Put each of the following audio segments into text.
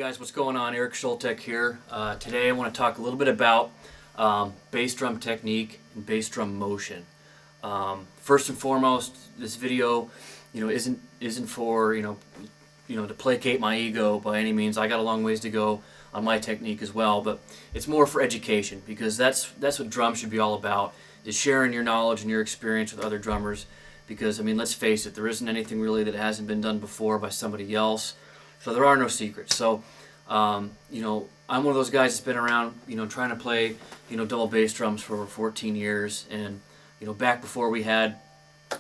guys, what's going on? Erik Schultek here. Today I want to talk a little bit about bass drum technique and bass drum motion. First and foremost, this video, isn't for to placate my ego by any means. I got a long ways to go on my technique as well, but it's more for education, because that's what drums should be all about, is sharing your knowledge and your experience with other drummers. Because I mean, let's face it, there isn't anything really that hasn't been done before by somebody else. So there are no secrets. So, I'm one of those guys that's been around, trying to play, double bass drums for over 14 years. And, back before we had,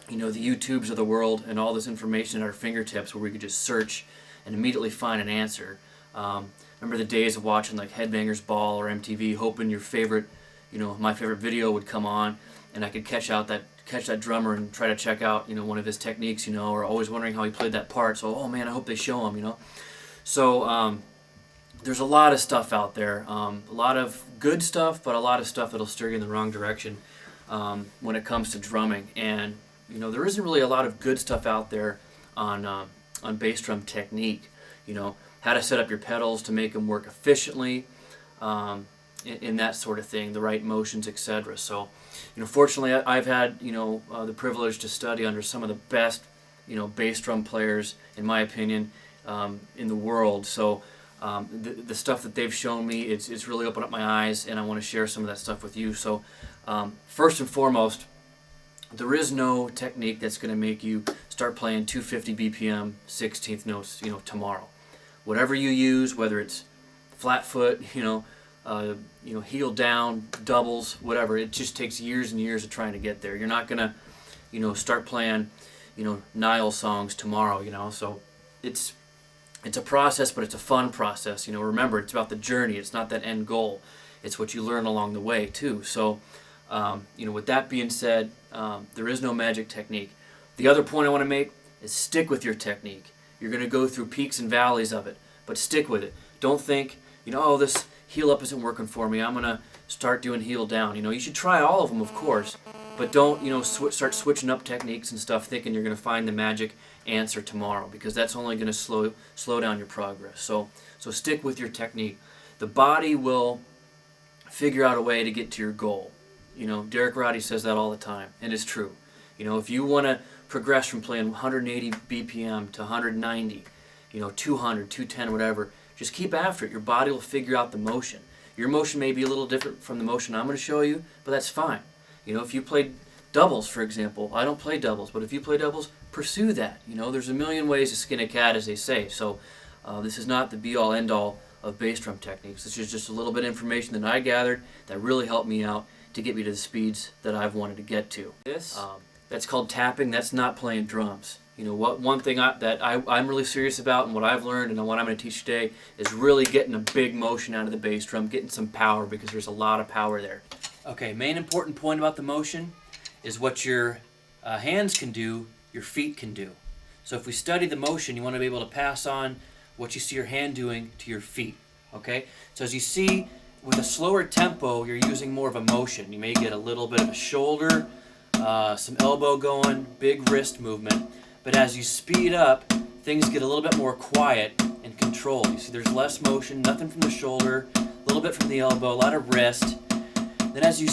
the YouTubes of the world and all this information at our fingertips where we could just search and immediately find an answer. Remember the days of watching like Headbangers Ball or MTV, hoping your favorite, my favorite video would come on and I could catch that drummer and try to check out, one of his techniques, or always wondering how he played that part. So, oh man, I hope they show him, So, there's a lot of stuff out there, a lot of good stuff, but a lot of stuff that'll steer you in the wrong direction when it comes to drumming. And, there isn't really a lot of good stuff out there on bass drum technique, how to set up your pedals to make them work efficiently, in that sort of thing, the right motions, etc. So, fortunately, I've had the privilege to study under some of the best bass drum players, in my opinion, in the world. So the stuff that they've shown me, it's really opened up my eyes, and I want to share some of that stuff with you. So first and foremost, there is no technique that's going to make you start playing 250 BPM 16th notes tomorrow. Whatever you use, whether it's flat foot, heel down, doubles, whatever. It just takes years and years of trying to get there. You're not gonna, start playing, Nile songs tomorrow. So it's a process, but it's a fun process. Remember, it's about the journey. It's not that end goal. It's what you learn along the way too. So, with that being said, there is no magic technique. The other point I want to make is stick with your technique. You're gonna go through peaks and valleys of it, but stick with it. Don't think, oh, this heel up isn't working for me, I'm going to start doing heel down. You should try all of them, of course, but don't, start switching up techniques and stuff thinking you're going to find the magic answer tomorrow, because that's only going to slow down your progress. So stick with your technique. The body will figure out a way to get to your goal. Derek Roddy says that all the time, and it's true. If you want to progress from playing 180 BPM to 190, 200, 210, whatever, just keep after it. Your body will figure out the motion. Your motion may be a little different from the motion I'm going to show you, but that's fine. If you play doubles, for example, I don't play doubles, but if you play doubles, pursue that. There's a million ways to skin a cat, as they say. So this is not the be-all, end-all of bass drum techniques. This is just a little bit of information that I gathered that really helped me out to get me to the speeds that I've wanted to get to. That's called tapping. That's not playing drums. One thing that I'm really serious about, and what I've learned and what I'm going to teach today, is really getting a big motion out of the bass drum, getting some power, because there's a lot of power there. Okay, main important point about the motion is what your hands can do, your feet can do. So if we study the motion, you want to be able to pass on what you see your hand doing to your feet. Okay? So as you see, with a slower tempo, you're using more of a motion. You may get a little bit of a shoulder, some elbow going, big wrist movement. But as you speed up, things get a little bit more quiet and controlled. You see there's less motion, nothing from the shoulder, a little bit from the elbow, a lot of wrist. Then as you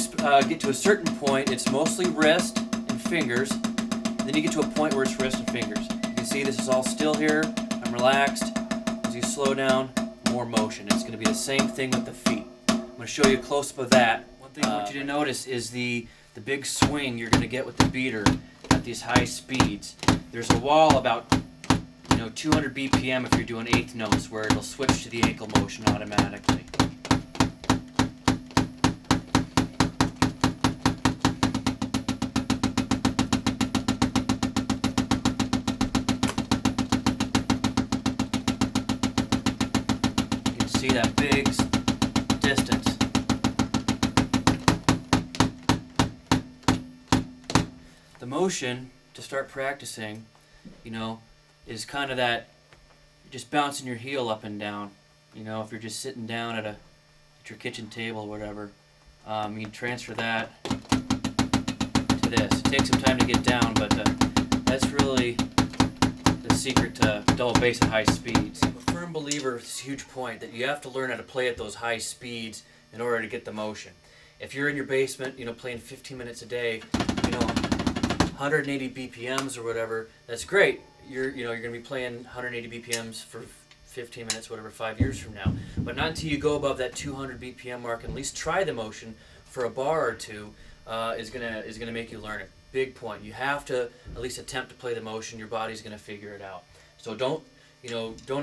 get to a certain point, it's mostly wrist and fingers. Then you get to a point where it's wrist and fingers. You can see this is all still here. I'm relaxed. As you slow down, more motion. It's going to be the same thing with the feet. I'm going to show you a close-up of that. One thing I want you to notice is the big swing you're going to get with the beater at these high speeds. There's a wall about 200 BPM if you're doing eighth notes, where it'll switch to the ankle motion automatically. You can see that big distance. The motion to start practicing, is kind of that, just bouncing your heel up and down. If you're just sitting down at your kitchen table or whatever, you transfer that to this. It takes some time to get down, but that's really the the secret to double bass at high speeds. I'm a firm believer, it's a huge point, that you have to learn how to play at those high speeds in order to get the motion. If you're in your basement, playing 15 minutes a day, 180 BPMs or whatever, that's great. You're going to be playing 180 BPMs for 15 minutes, whatever, 5 years from now. But not until you go above that 200 BPM mark and at least try the motion for a bar or two is gonna make you learn it. Big point. You have to at least attempt to play the motion. Your body's gonna figure it out. So don't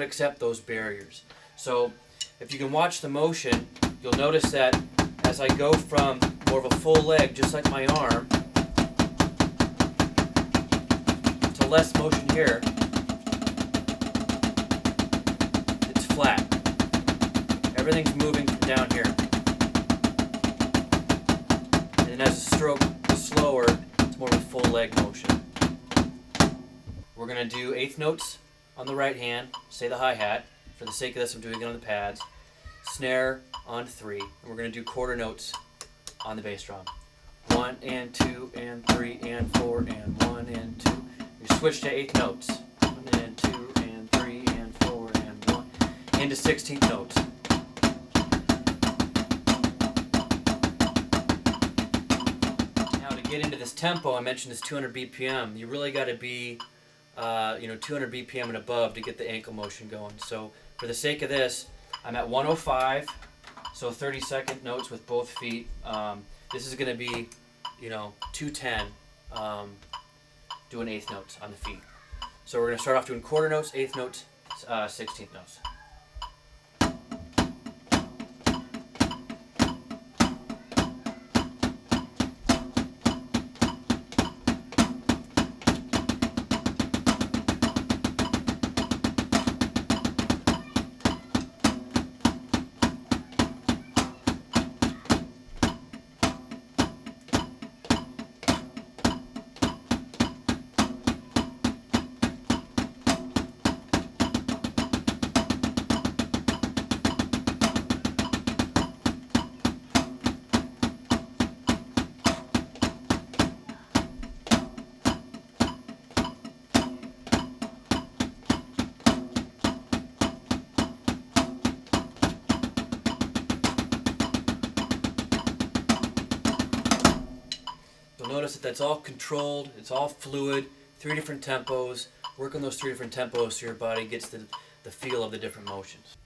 accept those barriers. So if you can watch the motion, you'll notice that as I go from more of a full leg, just like my arm, to less motion here, it's flat. Everything's moving from down here. And then as the stroke is slower, it's more of a full leg motion. We're going to do eighth notes on the right hand, say the hi-hat. For the sake of this, I'm doing it on the pads. Snare on 3. And we're going to do quarter notes on the bass drum. 1 and 2 and 3 and 4 and 1 and 2. You switch to eighth notes. 1 and 2 and 3 and 4 and 1. Into 16th notes. Now to get into this tempo, I mentioned this 200 BPM. You really got to be 200 BPM and above to get the ankle motion going. So for the sake of this, I'm at 105, so 30-second notes with both feet. This is going to be, 210, doing eighth notes on the feet. So we're going to start off doing quarter notes, eighth notes, 16th notes. Notice that that's all controlled, it's all fluid, 3 different tempos. Work on those 3 different tempos so your body gets the feel of the different motions.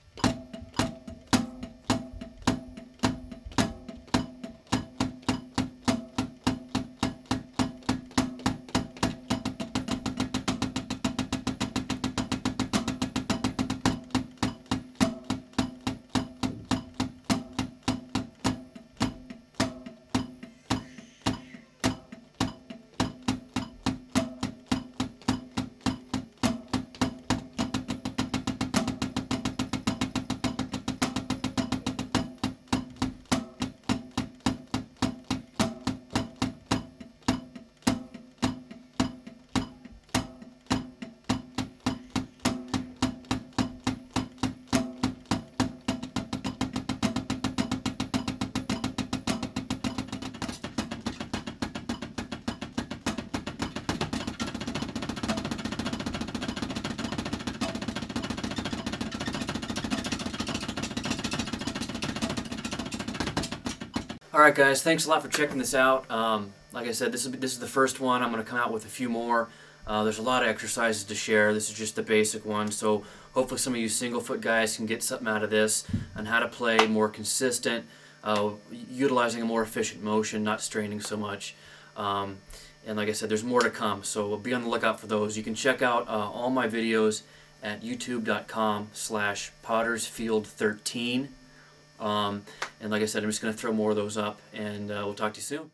Alright guys, thanks a lot for checking this out. Like I said, this is the first one. I'm going to come out with a few more. There's a lot of exercises to share. This is just the basic one, so hopefully some of you single foot guys can get something out of this on how to play more consistent, utilizing a more efficient motion, not straining so much. And like I said, there's more to come, so be on the lookout for those. You can check out all my videos at youtube.com/pottersfield13. And like I said, I'm just going to throw more of those up, and we'll talk to you soon.